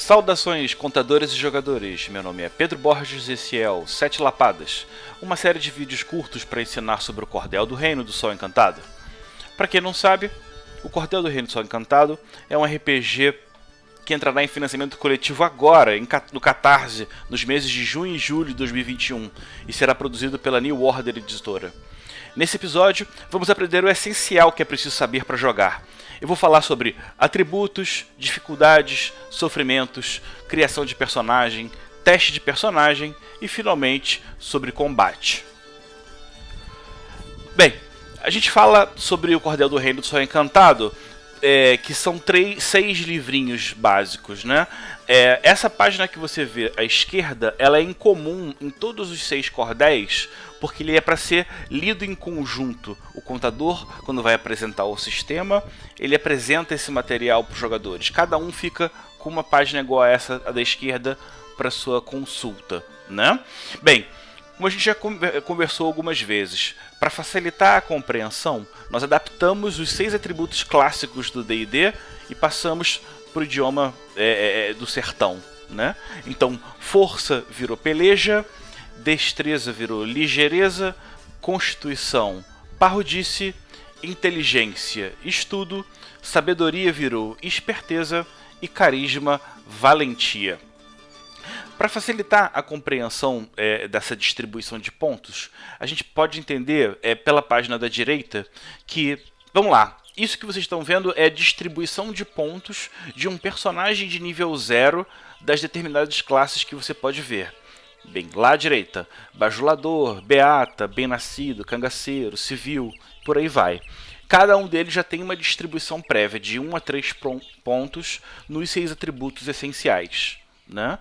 Saudações, contadores e jogadores. Meu nome é Pedro Borges e esse é o Sete Lapadas, uma série de vídeos curtos para ensinar sobre o Cordel do Reino do Sol Encantado. Para quem não sabe, o Cordel do Reino do Sol Encantado é um RPG que entrará em financiamento coletivo agora, no Catarse, nos meses de junho e julho de 2021, e será produzido pela New Order Editora. Nesse episódio, vamos aprender o essencial que é preciso saber para jogar. Eu vou falar sobre atributos, dificuldades, sofrimentos, criação de personagem, teste de personagem e, finalmente, sobre combate. Bem, a gente fala sobre o Cordel do Reino do Sol Encantado, que são 6 livrinhos básicos, né? Essa página que você vê à esquerda, ela é incomum em todos os 6 cordéis, porque ele é para ser lido em conjunto. O contador, quando vai apresentar o sistema, ele apresenta esse material para os jogadores. Cada um fica com uma página igual a essa a da esquerda para sua consulta, né? Bem, como a gente já conversou algumas vezes, para facilitar a compreensão, nós adaptamos os 6 atributos clássicos do D&D e passamos para o idioma do sertão, né? Então, força virou peleja, destreza virou ligeireza, constituição parrudice, inteligência estudo, sabedoria virou esperteza e carisma valentia. Para facilitar a compreensão dessa distribuição de pontos, a gente pode entender pela página da direita que, vamos lá, isso que vocês estão vendo é a distribuição de pontos de um personagem de nível 0 das determinadas classes que você pode ver. Bem, lá à direita, bajulador, beata, bem-nascido, cangaceiro, civil, por aí vai. Cada um deles já tem uma distribuição prévia de 1 a 3 pontos nos 6 atributos essenciais, né?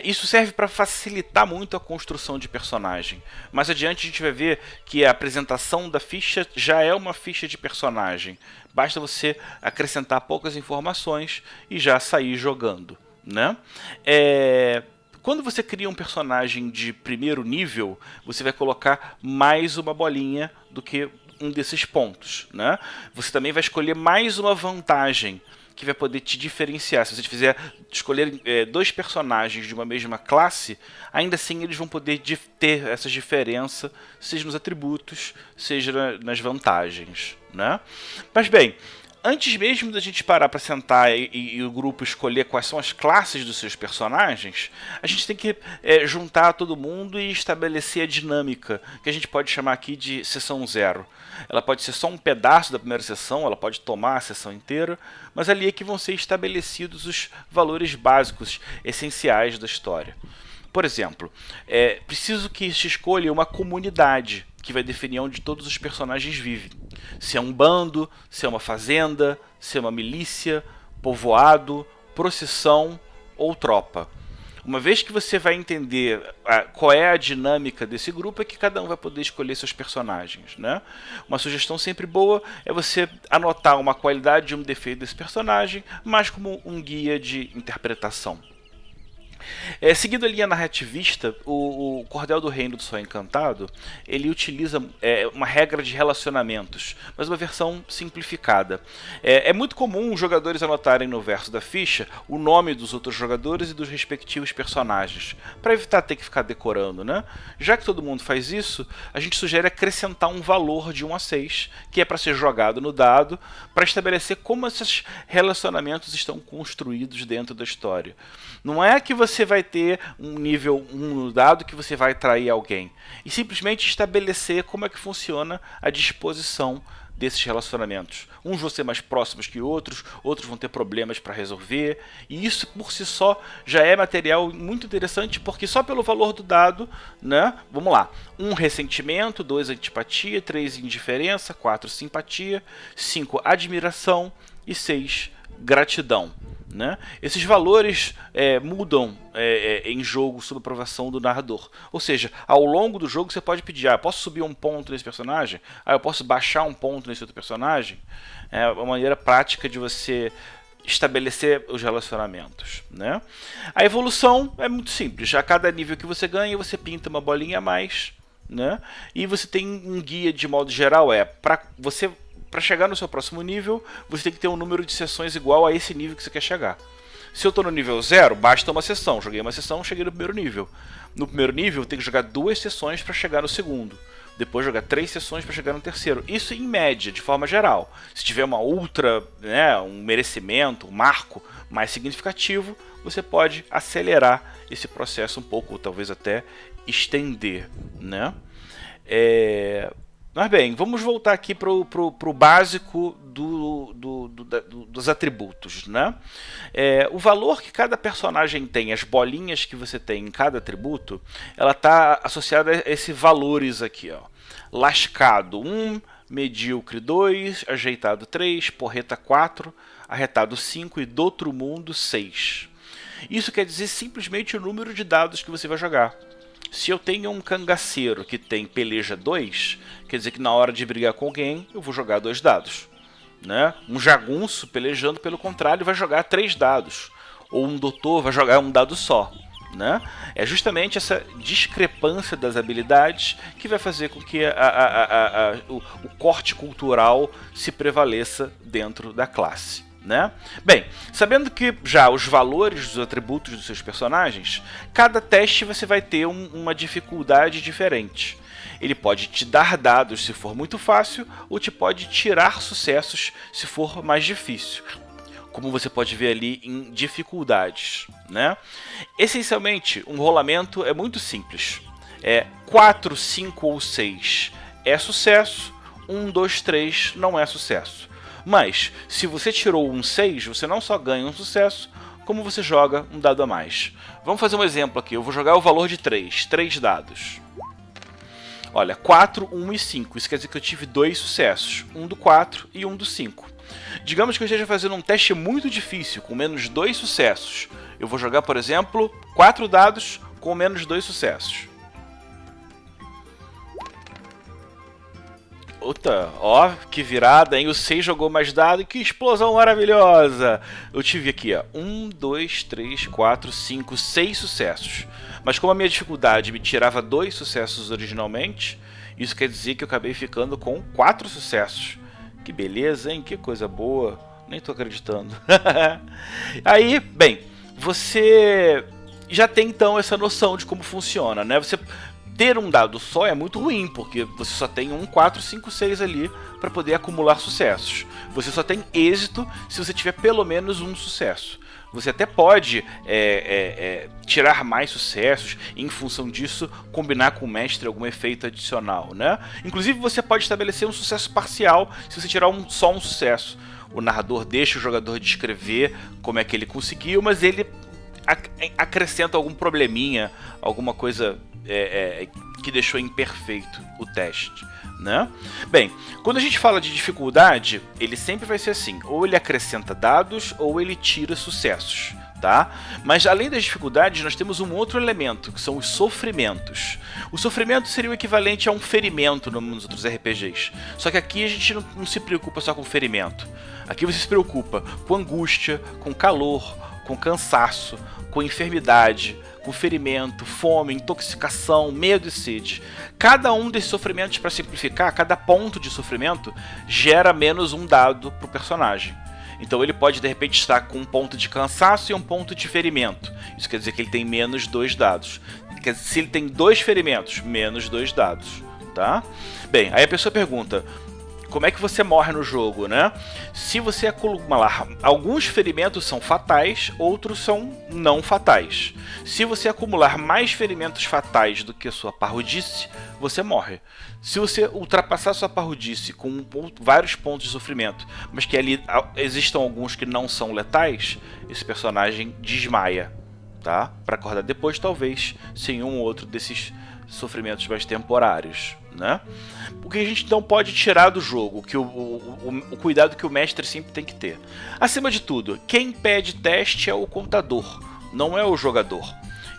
Isso serve para facilitar muito a construção de personagem. Mais adiante a gente vai ver que a apresentação da ficha já é uma ficha de personagem. Basta você acrescentar poucas informações e já sair jogando, né? Quando você cria um personagem de primeiro nível, você vai colocar mais uma bolinha do que um desses pontos, né? Você também vai escolher mais uma vantagem que vai poder te diferenciar. Se você fizer escolher 2 personagens de uma mesma classe, ainda assim eles vão poder ter essa diferença, seja nos atributos, seja nas vantagens, né? Mas bem, antes mesmo da gente parar para sentar e o grupo escolher quais são as classes dos seus personagens, a gente tem que juntar todo mundo e estabelecer a dinâmica, que a gente pode chamar aqui de sessão 0. Ela pode ser só um pedaço da primeira sessão, ela pode tomar a sessão inteira, mas ali é que vão ser estabelecidos os valores básicos, essenciais da história. Por exemplo, preciso que se escolha uma comunidade que vai definir onde todos os personagens vivem. Se é um bando, se é uma fazenda, se é uma milícia, povoado, procissão ou tropa. Uma vez que você vai entender qual é a dinâmica desse grupo, é que cada um vai poder escolher seus personagens, né? Uma sugestão sempre boa é você anotar uma qualidade e um defeito desse personagem, mais como um guia de interpretação. Seguindo a linha narrativista, o Cordel do Reino do Sol Encantado, ele utiliza uma regra de relacionamentos, mas uma versão simplificada. É muito comum os jogadores anotarem no verso da ficha o nome dos outros jogadores e dos respectivos personagens, para evitar ter que ficar decorando, né? Já que todo mundo faz isso, a gente sugere acrescentar um valor de 1 a 6, que é para ser jogado no dado, para estabelecer como esses relacionamentos estão construídos dentro da história. Não é que você vai ter um nível 1 no dado que você vai trair alguém. E simplesmente estabelecer como é que funciona a disposição desses relacionamentos. Uns vão ser mais próximos que outros vão ter problemas para resolver. E isso por si só já é material muito interessante, porque só pelo valor do dado, né? Vamos lá. 1 ressentimento, 2 antipatia, 3 indiferença, 4 simpatia, 5 admiração e 6 gratidão, né? Esses valores mudam em jogo sob aprovação do narrador. Ou seja, ao longo do jogo você pode pedir: eu posso subir um ponto nesse personagem? Eu posso baixar um ponto nesse outro personagem? É uma maneira prática de você estabelecer os relacionamentos, né? A evolução é muito simples. A cada nível que você ganha, você pinta uma bolinha a mais, né? E você tem um guia de modo geral, para chegar no seu próximo nível, você tem que ter um número de sessões igual a esse nível que você quer chegar. Se eu estou no nível 0, basta uma sessão. Joguei uma sessão, cheguei no primeiro nível. No primeiro nível, eu tenho que jogar 2 sessões para chegar no segundo. Depois jogar 3 sessões para chegar no terceiro. Isso em média, de forma geral. Se tiver uma ultra, né, um merecimento, um marco mais significativo, você pode acelerar esse processo um pouco, ou talvez até estender, né? Mas bem, vamos voltar aqui para o básico dos atributos, né? O valor que cada personagem tem, as bolinhas que você tem em cada atributo, ela está associada a esses valores aqui, ó. Lascado 1, medíocre 2, ajeitado 3, porreta 4, arretado 5 e do outro mundo 6. Isso quer dizer simplesmente o número de dados que você vai jogar. Se eu tenho um cangaceiro que tem peleja 2, quer dizer que na hora de brigar com alguém, eu vou jogar 2 dados. Né? Um jagunço pelejando, pelo contrário, vai jogar 3 dados. Ou um doutor vai jogar um dado só. Né? É justamente essa discrepância das habilidades que vai fazer com que o corte cultural se prevaleça dentro da classe. Né? Bem, sabendo que já os valores dos atributos dos seus personagens, cada teste você vai ter uma dificuldade diferente. Ele pode te dar dados se for muito fácil, ou te pode tirar sucessos se for mais difícil. Como você pode ver ali em dificuldades. Né? Essencialmente, um rolamento é muito simples. 4, 5 ou 6 é sucesso, 1, 2, 3 não é sucesso. Mas, se você tirou um 6, você não só ganha um sucesso, como você joga um dado a mais. Vamos fazer um exemplo aqui. Eu vou jogar o valor de 3 dados. Olha, 4, 1 e 5. Isso quer dizer que eu tive 2 sucessos. Um do 4 e um do 5. Digamos que eu esteja fazendo um teste muito difícil, com menos 2 sucessos. Eu vou jogar, por exemplo, 4 dados com menos 2 sucessos. Puta, ó, que virada, hein? O 6 jogou mais dado, que explosão maravilhosa! Eu tive aqui, ó, 1, 2, 3, 4, 5, 6 sucessos. Mas como a minha dificuldade me tirava 2 sucessos originalmente, isso quer dizer que eu acabei ficando com 4 sucessos. Que beleza, hein? Que coisa boa. Nem tô acreditando. Aí, bem, você já tem então essa noção de como funciona, né? Você ter um dado só é muito ruim, porque você só tem 1, 4, 5, 6 ali para poder acumular sucessos. Você só tem êxito se você tiver pelo menos um sucesso. Você até pode tirar mais sucessos e, em função disso, combinar com o mestre algum efeito adicional, né? Inclusive, você pode estabelecer um sucesso parcial se você tirar só um sucesso. O narrador deixa o jogador descrever como é que ele conseguiu, mas ele acrescenta algum probleminha, alguma coisa que deixou imperfeito o teste, né? Bem, quando a gente fala de dificuldade, ele sempre vai ser assim, ou ele acrescenta dados ou ele tira sucessos, tá? Mas além das dificuldades, nós temos um outro elemento, que são os sofrimentos. O sofrimento seria o equivalente a um ferimento nos outros RPGs, só que aqui a gente não se preocupa só com ferimento. Aqui você se preocupa com angústia, com calor, com cansaço, com enfermidade, com ferimento, fome, intoxicação, medo e sede. Cada um desses sofrimentos, para simplificar, cada ponto de sofrimento gera menos um dado para o personagem. Então ele pode de repente estar com um ponto de cansaço e um ponto de ferimento. Isso quer dizer que ele tem menos 2 dados. Quer dizer, se ele tem 2 ferimentos, menos 2 dados. Tá? Bem, aí a pessoa pergunta: como é que você morre no jogo, né? Se você acumular, alguns ferimentos são fatais, outros são não fatais. Se você acumular mais ferimentos fatais do que a sua parrudice, você morre. Se você ultrapassar sua parrudice com vários pontos de sofrimento, mas que ali existam alguns que não são letais, esse personagem desmaia, tá? Para acordar depois, talvez, sem um ou outro desses sofrimentos mais temporários, né? O que a gente não pode tirar do jogo, que o cuidado que o mestre sempre tem que ter. Acima de tudo, quem pede teste é o contador, não é o jogador.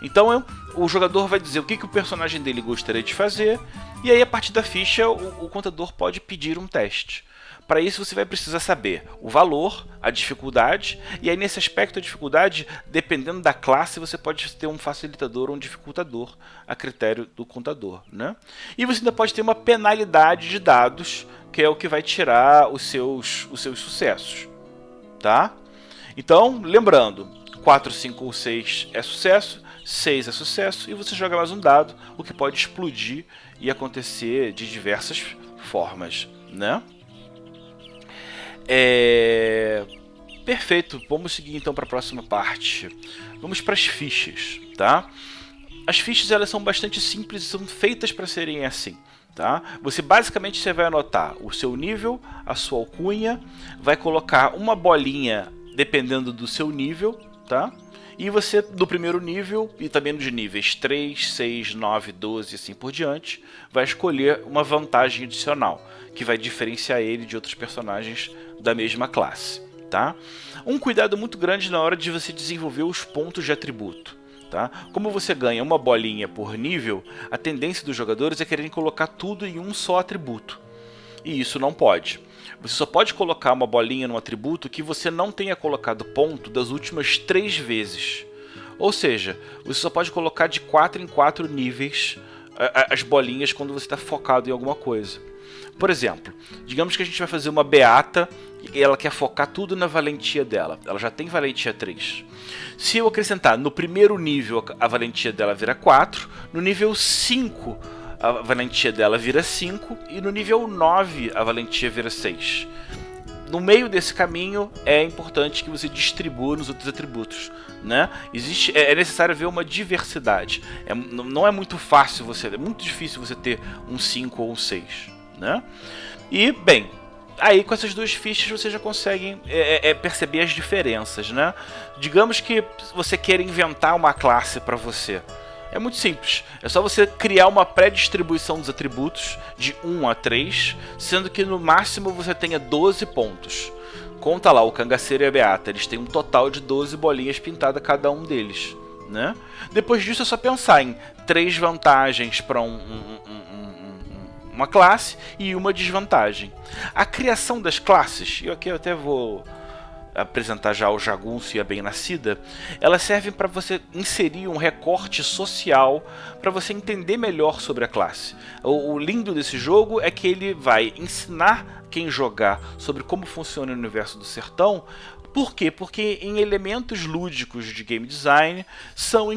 Então o jogador vai dizer o que o personagem dele gostaria de fazer, e aí a partir da ficha o contador pode pedir um teste. Para isso você vai precisar saber o valor, a dificuldade, e aí nesse aspecto da dificuldade, dependendo da classe, você pode ter um facilitador ou um dificultador a critério do contador, né? E você ainda pode ter uma penalidade de dados, que é o que vai tirar os seus sucessos, tá? Então, lembrando, 4, 5 ou 6 é sucesso, 6 é sucesso, e você joga mais um dado, o que pode explodir e acontecer de diversas formas, né? Perfeito, vamos seguir então para a próxima parte. Vamos para as fichas, tá? As fichas elas são bastante simples e são feitas para serem assim, tá? Você vai anotar o seu nível, a sua alcunha, vai colocar uma bolinha dependendo do seu nível, tá? E você, do primeiro nível e também dos níveis 3, 6, 9, 12 e assim por diante, vai escolher uma vantagem adicional, que vai diferenciar ele de outros personagens da mesma classe, tá? Um cuidado muito grande na hora de você desenvolver os pontos de atributo, tá? Como você ganha uma bolinha por nível, a tendência dos jogadores é quererem colocar tudo em um só atributo. E isso não pode. Você só pode colocar uma bolinha num atributo que você não tenha colocado ponto das últimas 3 vezes. Ou seja, você só pode colocar de 4 em 4 níveis as bolinhas quando você está focado em alguma coisa. Por exemplo, digamos que a gente vai fazer uma beata e ela quer focar tudo na valentia dela. Ela já tem valentia 3. Se eu acrescentar no primeiro nível a valentia dela vira 4, no nível 5 a valentia dela vira 5 e no nível 9 a valentia vira 6. No meio desse caminho é importante que você distribua nos outros atributos, né? É necessário ver uma diversidade. Não é muito fácil é muito difícil você ter um 5 ou um 6, né? E, bem, aí com essas duas fichas você já consegue perceber as diferenças, né? Digamos que você queira inventar uma classe para você. É muito simples, é só você criar uma pré-distribuição dos atributos de 1 a 3, sendo que no máximo você tenha 12 pontos. Conta lá, o cangaceiro e a beata, eles têm um total de 12 bolinhas pintadas cada um deles, né? Depois disso é só pensar em 3 vantagens para uma classe e uma desvantagem. A criação das classes, e aqui eu até vou apresentar já o jagunço e a bem-nascida, elas servem para você inserir um recorte social para você entender melhor sobre a classe. O lindo desse jogo é que ele vai ensinar quem jogar sobre como funciona o universo do sertão. Por quê? Porque em elementos lúdicos de game design são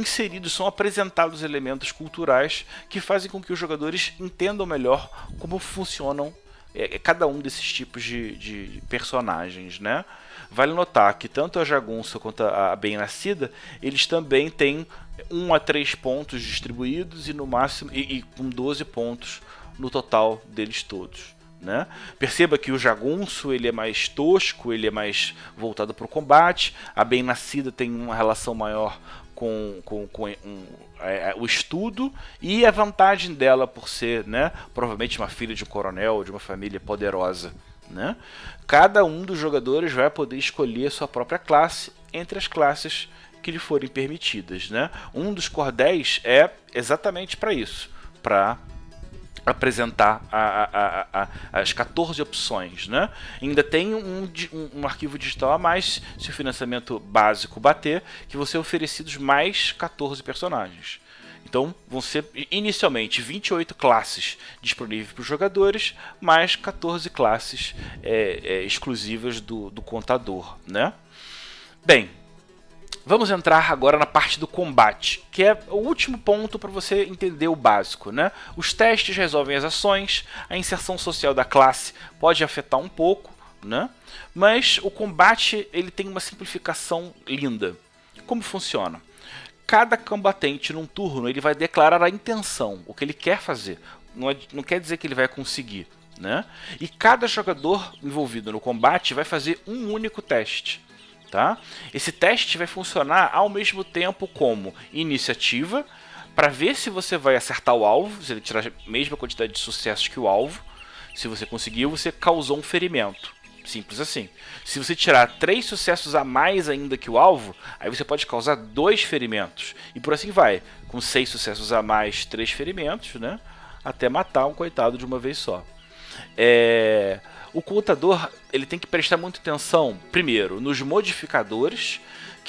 apresentados elementos culturais que fazem com que os jogadores entendam melhor como funcionam cada um desses tipos de personagens, né? Vale notar que tanto a jagunça quanto a bem-nascida, eles também têm 1 a 3 pontos distribuídos e no máximo e com 12 pontos no total deles todos, né? Perceba que o jagunço ele é mais tosco, ele é mais voltado para o combate, a bem-nascida tem uma relação maior com o estudo e a vantagem dela por ser, né, provavelmente uma filha de um coronel, de uma família poderosa, né? Cada um dos jogadores vai poder escolher a sua própria classe entre as classes que lhe forem permitidas, né? Um dos cordéis é exatamente para isso, para apresentar as 14 opções, né? Ainda tem um arquivo digital a mais, se o financiamento básico bater, que vão ser oferecidos mais 14 personagens. Então vão ser inicialmente 28 classes disponíveis para os jogadores, mais 14 classes exclusivas do contador, né? Bem, vamos entrar agora na parte do combate, que é o último ponto para você entender o básico, né? Os testes resolvem as ações, a inserção social da classe pode afetar um pouco, né? Mas o combate ele tem uma simplificação linda. Como funciona? Cada combatente num turno ele vai declarar a intenção, o que ele quer fazer. Não quer dizer que ele vai conseguir, né? E cada jogador envolvido no combate vai fazer um único teste. Tá? Esse teste vai funcionar ao mesmo tempo como iniciativa, para ver se você vai acertar o alvo, se ele tirar a mesma quantidade de sucessos que o alvo. Se você conseguiu, você causou um ferimento. Simples assim. Se você tirar 3 sucessos a mais ainda que o alvo, aí você pode causar 2 ferimentos. E por assim vai, com 6 sucessos a mais, 3 ferimentos, né? Até matar um coitado de uma vez só. O contador ele tem que prestar muita atenção, primeiro, nos modificadores,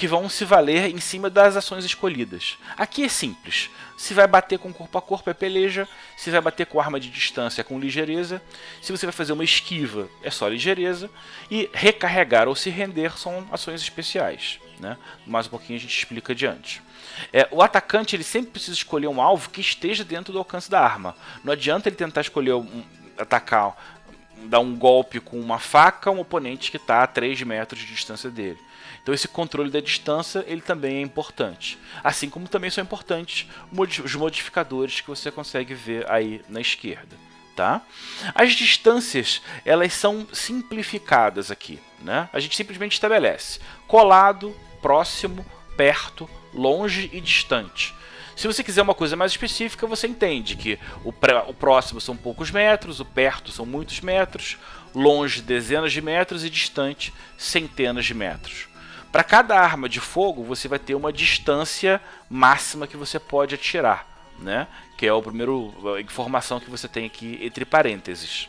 que vão se valer em cima das ações escolhidas. Aqui é simples. Se vai bater com corpo a corpo é peleja, se vai bater com arma de distância é com ligeireza, se você vai fazer uma esquiva é só ligeireza, e recarregar ou se render são ações especiais, né? Mais um pouquinho a gente explica adiante. O atacante ele sempre precisa escolher um alvo que esteja dentro do alcance da arma. Não adianta ele tentar escolher atacar, dar um golpe com uma faca a um oponente que está a 3 metros de distância dele. Então esse controle da distância ele também é importante. Assim como também são importantes os modificadores que você consegue ver aí na esquerda. Tá? As distâncias elas são simplificadas aqui, né? A gente simplesmente estabelece colado, próximo, perto, longe e distante. Se você quiser uma coisa mais específica, você entende que o próximo são poucos metros, o perto são muitos metros, longe dezenas de metros e distante centenas de metros. Para cada arma de fogo, você vai ter uma distância máxima que você pode atirar, né? Que é a primeira informação que você tem aqui entre parênteses.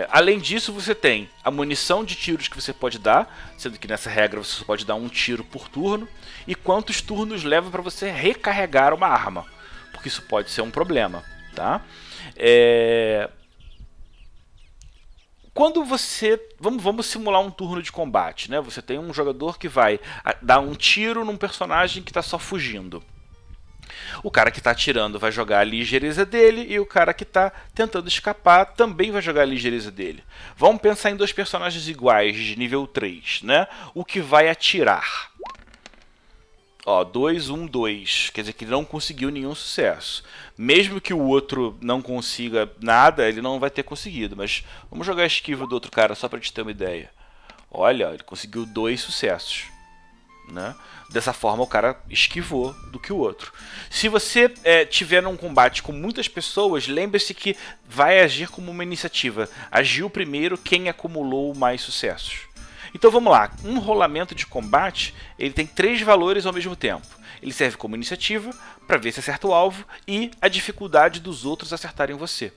Além disso, você tem a munição de tiros que você pode dar, sendo que nessa regra você só pode dar um tiro por turno, e quantos turnos leva para você recarregar uma arma, porque isso pode ser um problema, tá? Quando você... Vamos simular um turno de combate, né? Você tem um jogador que vai dar um tiro num personagem que está só fugindo. O cara que está atirando vai jogar a ligeireza dele e o cara que está tentando escapar também vai jogar a ligeireza dele. Vamos pensar em dois personagens iguais de nível 3, né? O que vai atirar. Ó, 2, 1, 2. Quer dizer que ele não conseguiu nenhum sucesso. Mesmo que o outro não consiga nada, ele não vai ter conseguido. Mas vamos jogar a esquiva do outro cara só para te ter uma ideia. Olha, ele conseguiu 2 sucessos. Né? Dessa forma o cara esquivou do que o outro. Se você tiver num combate com muitas pessoas, lembre-se que vai agir como uma iniciativa. Agiu primeiro quem acumulou mais sucessos. Então vamos lá, um rolamento de combate ele tem 3 valores ao mesmo tempo. Ele serve como iniciativa para ver se acerta o alvo e a dificuldade dos outros acertarem você.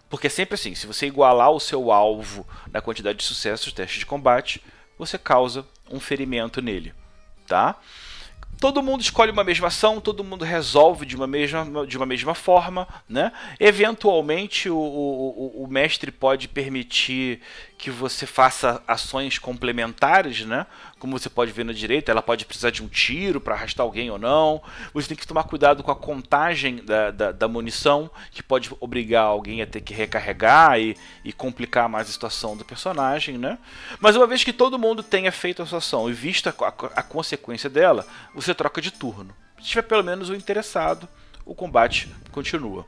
Porque é sempre assim, se você igualar o seu alvo na quantidade de sucessos do teste de combate, você causa um ferimento nele. Tá? Todo mundo escolhe uma mesma ação, todo mundo resolve de uma mesma forma, né? Eventualmente o mestre pode permitir que você faça ações complementares, né? Como você pode ver na direita, ela pode precisar de um tiro para arrastar alguém ou não. Você tem que tomar cuidado com a contagem da munição, que pode obrigar alguém a ter que recarregar e complicar mais a situação do personagem, né? Mas uma vez que todo mundo tenha feito a sua ação e visto a consequência dela, você troca de turno. Se tiver pelo menos o interessado, o combate continua.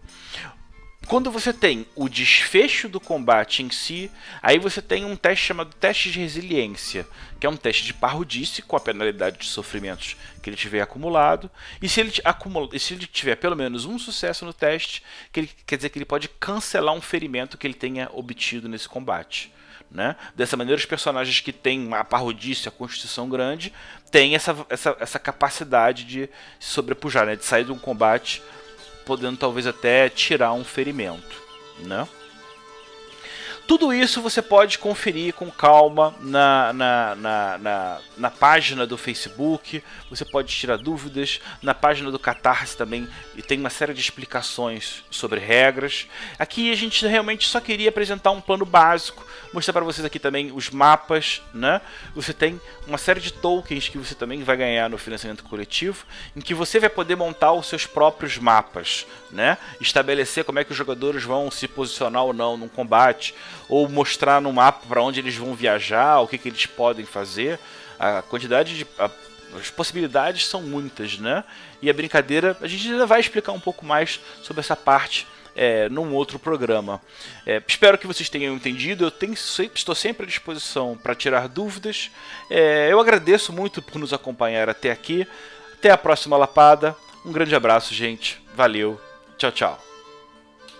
Quando você tem o desfecho do combate em si, aí você tem um teste chamado teste de resiliência, que é um teste de parrudice com a penalidade de sofrimentos que ele tiver acumulado. E se ele tiver pelo menos um sucesso no teste, quer dizer que ele pode cancelar um ferimento que ele tenha obtido nesse combate. Né? Dessa maneira, os personagens que têm a parrudice, a constituição grande, têm essa capacidade de se sobrepujar, né? De sair de um combate podendo talvez até tirar um ferimento, né? Tudo isso você pode conferir com calma na página do Facebook, você pode tirar dúvidas, na página do Catarse também e tem uma série de explicações sobre regras. Aqui a gente realmente só queria apresentar um plano básico, mostrar para vocês aqui também os mapas, né? Você tem uma série de tokens que você também vai ganhar no financiamento coletivo, em que você vai poder montar os seus próprios mapas, né? Estabelecer como é que os jogadores vão se posicionar ou não num combate, ou mostrar no mapa para onde eles vão viajar, o que eles podem fazer. As possibilidades são muitas, né? E a brincadeira, a gente ainda vai explicar um pouco mais sobre essa parte num outro programa. Espero que vocês tenham entendido. Estou sempre à disposição para tirar dúvidas. Eu agradeço muito por nos acompanhar até aqui. Até a próxima lapada. Um grande abraço, gente. Valeu. Tchau, tchau.